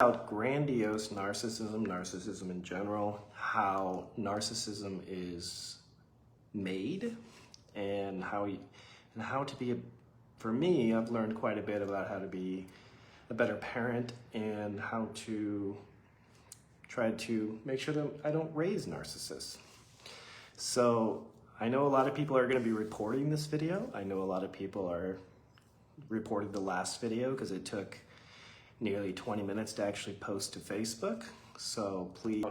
About grandiose narcissism, narcissism in general, how narcissism is made, and how to be for me, I've learned quite a bit about how to be a better parent and how to try to make sure that I don't raise narcissists. So I know a lot of people are going to be reporting this video. I know a lot of people are reported the last video because it took nearly 20 minutes to actually post to Facebook. So please,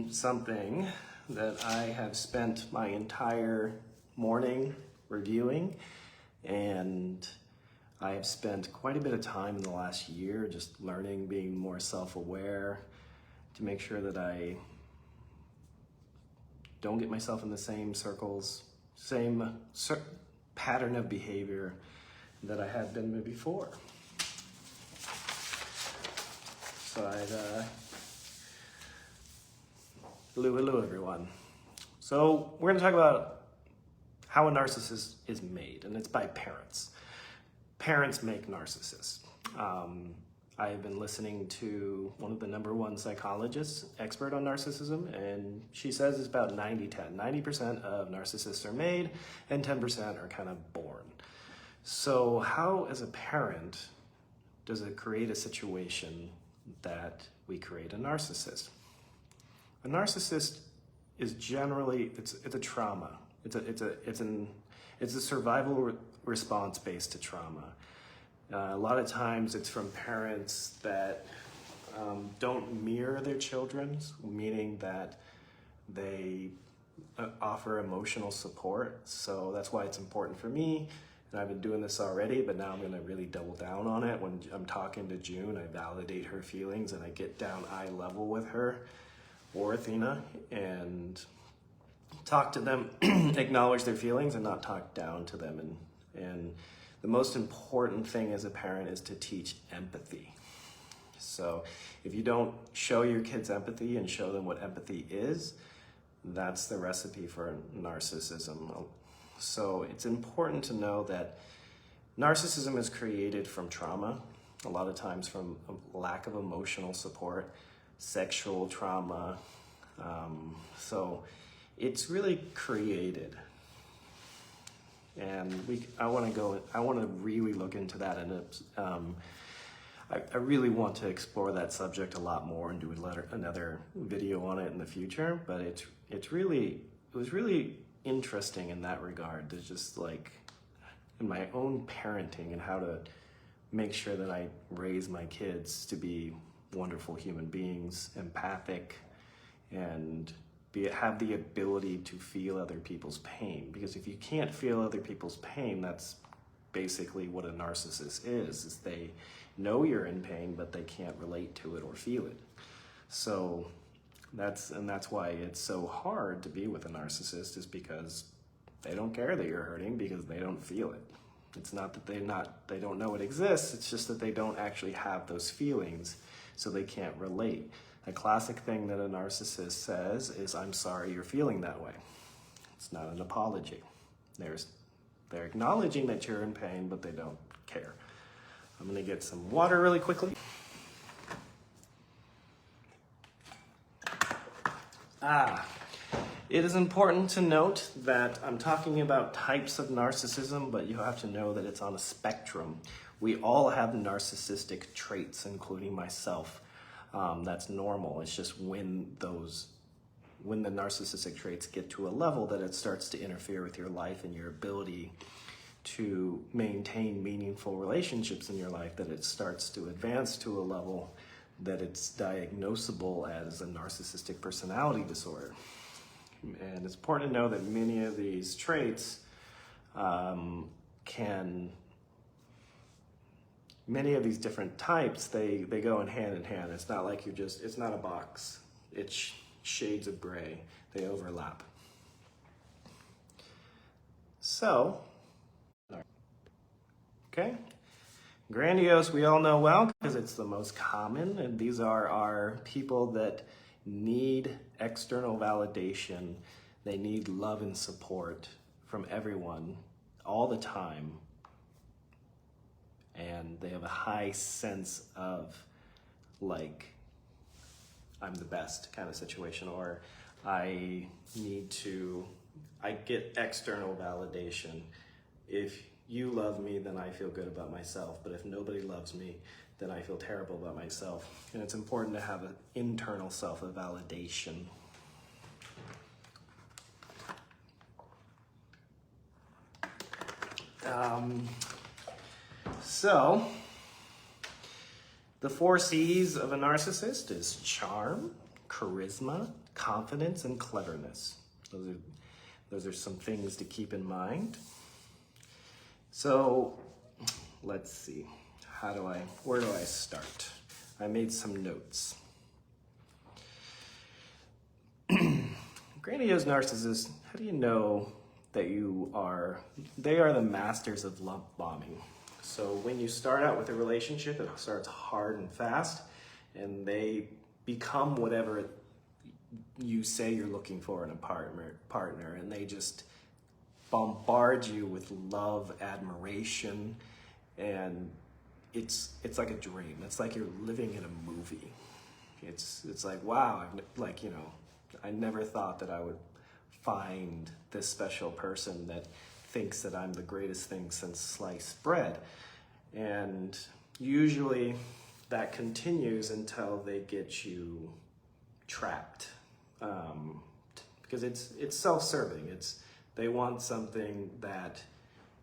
something that I have spent my entire morning reviewing, and I have spent quite a bit of time in the last year just learning, being more self-aware to make sure that I don't get myself in the same circles, same pattern of behavior that I had been before. So hello everyone. So we're gonna talk about how a narcissist is made, and it's by parents. Parents make narcissists. I've been listening to one of the #1 psychologists, expert on narcissism, and she says it's about 90-10. 90% of narcissists are made and 10% are kind of born. So how, as a parent, does it create a situation that we create a narcissist? A narcissist is generally, it's a trauma. It's a survival response based to trauma. A lot of times it's from parents that don't mirror their children's, meaning that they offer emotional support. So that's why it's important for me, and I've been doing this already, but now I'm gonna really double down on it. When I'm talking to June, I validate her feelings and I get down eye level with her or Athena and talk to them, acknowledge their feelings and not talk down to them. And the most important thing as a parent is to teach empathy. So if you don't show your kids empathy and show them what empathy is, that's the recipe for narcissism. So it's important to know that narcissism is created from trauma, a lot of times from a lack of emotional support, sexual trauma. So it's really created. And I want to really look into that, and I really want to explore that subject a lot more and do another video on it in the future. But it was really interesting in that regard, to just like in my own parenting and how to make sure that I raise my kids to be wonderful human beings, empathic, and have the ability to feel other people's pain. Because if you can't feel other people's pain, that's basically what a narcissist is they know you're in pain, but they can't relate to it or feel it. So that's why it's so hard to be with a narcissist, is because they don't care that you're hurting, because they don't feel it. It's not that they don't know it exists, it's just that they don't actually have those feelings, so they can't relate. A classic thing that a narcissist says is, "I'm sorry you're feeling that way." It's not an apology. They're acknowledging that you're in pain, but they don't care. I'm gonna get some water really quickly. It is important to note that I'm talking about types of narcissism, but you have to know that it's on a spectrum. We all have narcissistic traits, including myself. That's normal. It's just when the narcissistic traits get to a level that it starts to interfere with your life and your ability to maintain meaningful relationships in your life, that it starts to advance to a level that it's diagnosable as a narcissistic personality disorder. And it's important to know that many of these traits many of these different types, they go in hand. It's not like it's not a box. It's shades of gray. They overlap. So, okay. Grandiose, we all know well, because it's the most common, and these are our people that need external validation. They need love and support from everyone all the time. and they have a high sense of like, I'm the best kind of situation, or I get external validation. If you love me, then I feel good about myself. But if nobody loves me, then I feel terrible about myself. And it's important to have an internal self of validation. So, the 4 C's of a narcissist is charm, charisma, confidence, and cleverness. Those are some things to keep in mind. So, let's see. Where do I start? I made some notes. Grandiose narcissists, how do you know that they are the masters of love bombing? So when you start out with a relationship, it starts hard and fast, and they become whatever you say you're looking for in a partner, and they just bombard you with love, admiration, and it's like a dream. It's like you're living in a movie. It's like, wow, I never thought that I would find this special person that thinks that I'm the greatest thing since sliced bread. And usually that continues until they get you trapped. Because it's self-serving. They want something that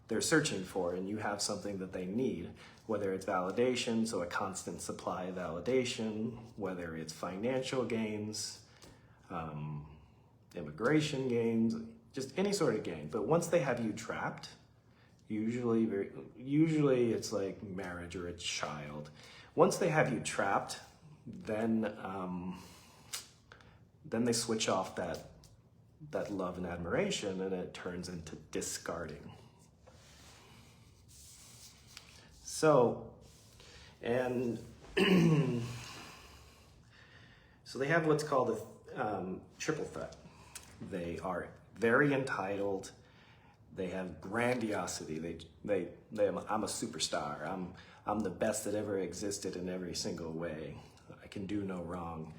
they're searching for, and you have something that they need, whether it's validation, so a constant supply of validation, whether it's financial gains, immigration gains, just any sort of gain. But once they have you trapped, usually it's like marriage or a child. Once they have you trapped, then they switch off that love and admiration, and it turns into discarding. So, and so they have what's called a triple threat. They are very entitled. They have grandiosity. I'm a superstar. I'm the best that ever existed in every single way. I can do no wrong.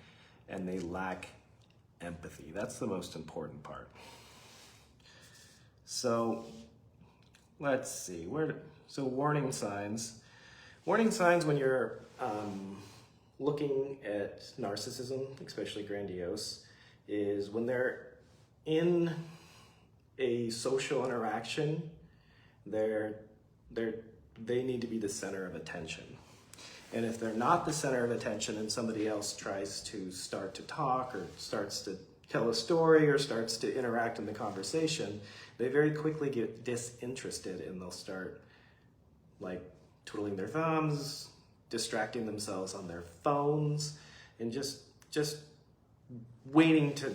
And they lack empathy. That's the most important part. So let's see. So warning signs. Warning signs when you're looking at narcissism, especially grandiose, is when they're in a social interaction, they need to be the center of attention. And if they're not the center of attention and somebody else tries to start to talk or starts to tell a story or starts to interact in the conversation, they very quickly get disinterested, and they'll start like twiddling their thumbs, distracting themselves on their phones, and just waiting to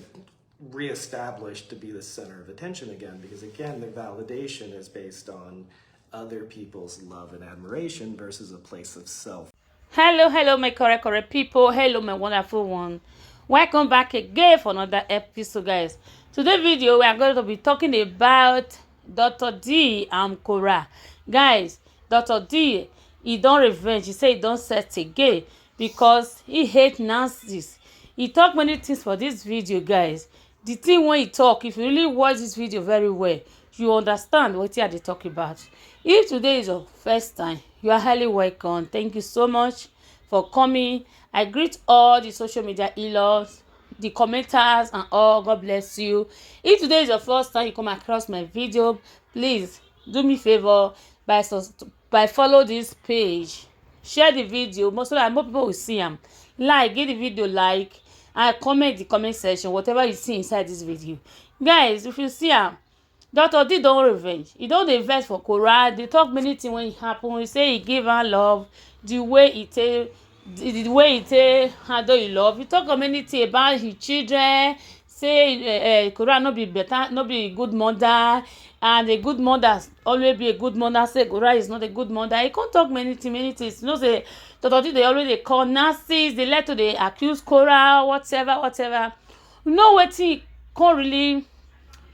reestablish to be the center of attention again, because again, their validation is based on other people's love and admiration versus a place of self. Hello my correct people. Hello my wonderful one. Welcome back again for another episode, guys. Today's video we are going to be talking about Dr. D and Cora. Guys, Dr. D, he don't revenge. He say he don't set again because he hate Nancy's. He talk many things for this video, guys. The thing when he talk, if you really watch this video very well, you understand what he had to talk about. If today is your first time, you are highly welcome. Thank you so much for coming. I greet all the social media healers, the commenters, and all. God bless you. If today is your first time you come across my video, please do me a favor by follow this page, share the video so that more people will see them. Give the video like, and comment the comment section whatever you see inside this video. Guys, if you see Dr. D don't revenge. He don't invest for Cora. They talk many things when it happen. He say he give her love, the way he handle his love. He talk many things about his children. Say Cora no be better, no be good mother, and a good mother always be a good mother. Say Cora is not a good mother. He can't talk many things. You know, say Dr. D they already call Nazis. They like to they accuse Cora, whatever. You know what he can't really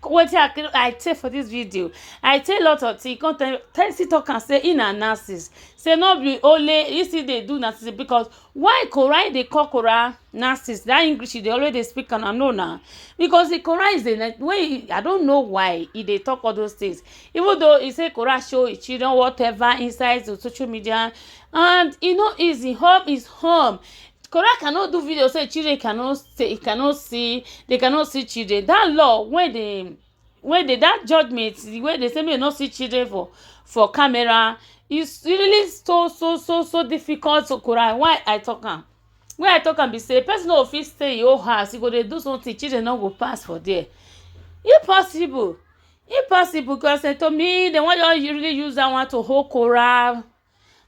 wetin I take for this video. I take lot of things. Come tell still talk am say in na narcissist. Say no be only you still dey do narcissist, because why Korah dey call Korah narcissist? That English dey always dey speak am, I know na. Because the Korah is the way, I don't know why he dey talk all those things. Even though he say Korah show his children whatever inside the social media, and e no easy. Home is home. Korah cannot do video say children cannot say, they cannot see children. That law when they that judgment wey they say make no see children for camera is really so difficult to Korah. Why I talk am? When I talk am be say person no fit stay in your house, you go dey do something, children no go pass for there. Impossible because to me they want you really use that one to hold Korah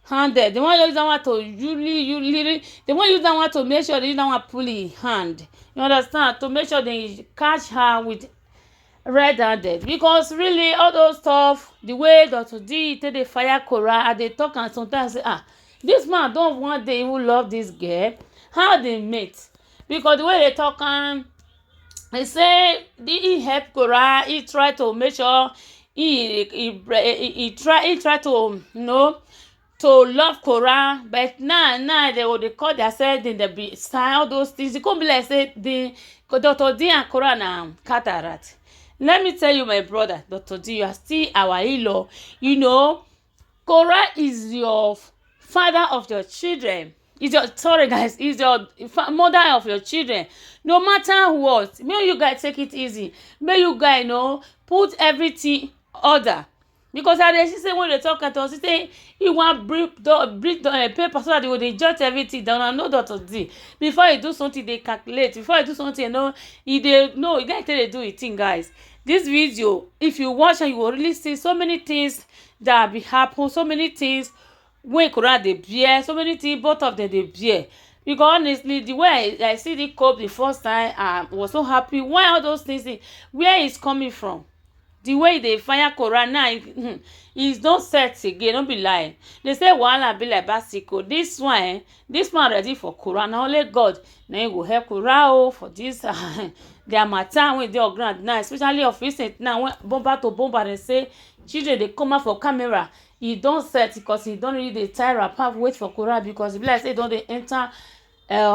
handed. They want use that one to really they want use that one to make sure they use that one pull his hand. You understand? To make sure they catch her with red-handed. Because really all those stuff, the way Dr. D take dey fire Korah, and they talk and sometimes say, this man don't one day even love this girl. How they meet? Because the way they talk they say he help Korah, he try to make sure he try to to love Korah, but now they call themselves in the be style those things. It could be like say the Dr. D and Korah na cataract. Let me tell you, my brother, Dr. D, you are still our in-law. You know, Korah is your father of your children. Is your is your mother of your children. No matter what, may you guys take it easy. May you guys put everything order. Because I dey see say when they talk at us, say he want bring paper so that they will jot everything down. I know Dr. D. Before you do something, they calculate. Before you do something, you guys they do it thing, guys. This video, if you watch and you will really see so many things that be happen, so many things when Korah dey bear, so many things both of them they bear. Because honestly, the way I see the cope the first time, I was so happy. Why all those things? Where is coming from? The way they fire Korah now, is not set again. Don't be lying. They say wahala be like bicycle. This one ready for Korah. Now only God now he will help Korah for this their matter when they are grand now, especially of recent now when bomber to bomber they say children they come out for camera. He don't set because he don't really dey tie wrapper wait for Korah, because he be like say don't they enter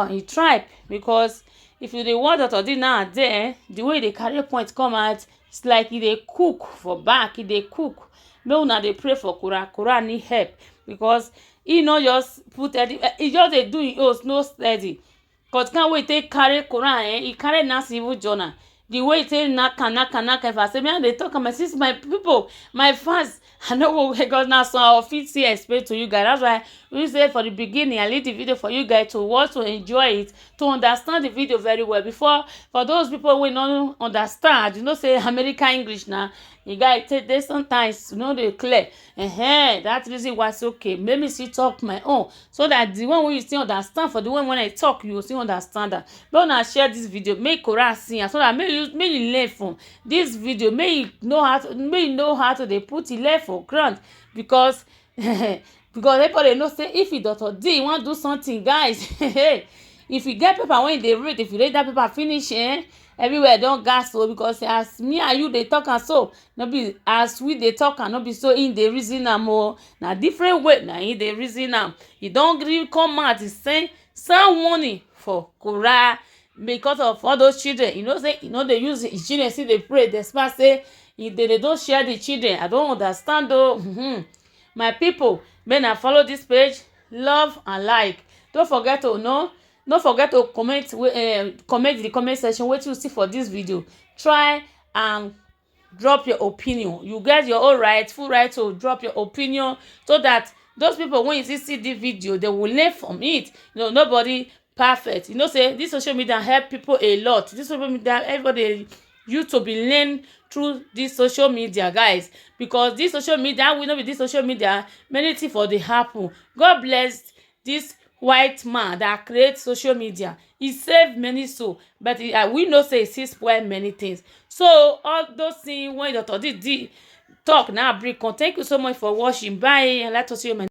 he tribe. Because if you dey watch Dr. D now and there, the way they carry point come out, it's like he dey cook for back, he dey cook. Make una dey pray for Korah. Korah need help, because he no just put he just dey do him own no steady. Cause can't wait take carry Korah he carry Nancy evil journal. The way he take knack, if I say me and they talk my sister, my people, my fans, I know what God now so I'll fit see explain to you guys. That's why we say for the beginning I leave the video for you guys to watch, to enjoy it, to understand the video very well. Before, for those people who don't understand, say American English now, you guys take this sometimes they clear. That reason why it's okay. Make me still talk my own, so that the one when you still understand, for the one when I talk you will still understand that. But now share this video, make Korah see, so that may you learn from this video, may you know how to they put it left for ground. Because because everybody know say if you Dr. D want do something, guys, if you get paper when they read, if you read that paper finish, everywhere don't gas. So because as me and you they talk, and so no be as we they talk, and no be so in the reason more na different way. Now in the reason you don't really come out to say some money for Korah because of all those children. Say they use the children, see they pray, despite say if they don't share the children. I don't understand though. My people, may I follow this page, love and like. Don't forget to comment comment in the comment section what you see for this video. Try and drop your opinion. You get your own right, full right to drop your opinion, so that those people when you see this video, they will learn from it. Nobody perfect. Say this social media help people a lot. This social media, everybody used to be learn through this social media, guys. Because this social media will not be this social media, many things for the happen. God bless this white man that creates social media. He saved many souls, but we know say he spoil many things. So all those things when Dr. D talk now, thank you so much for watching. Bye. I like to see you.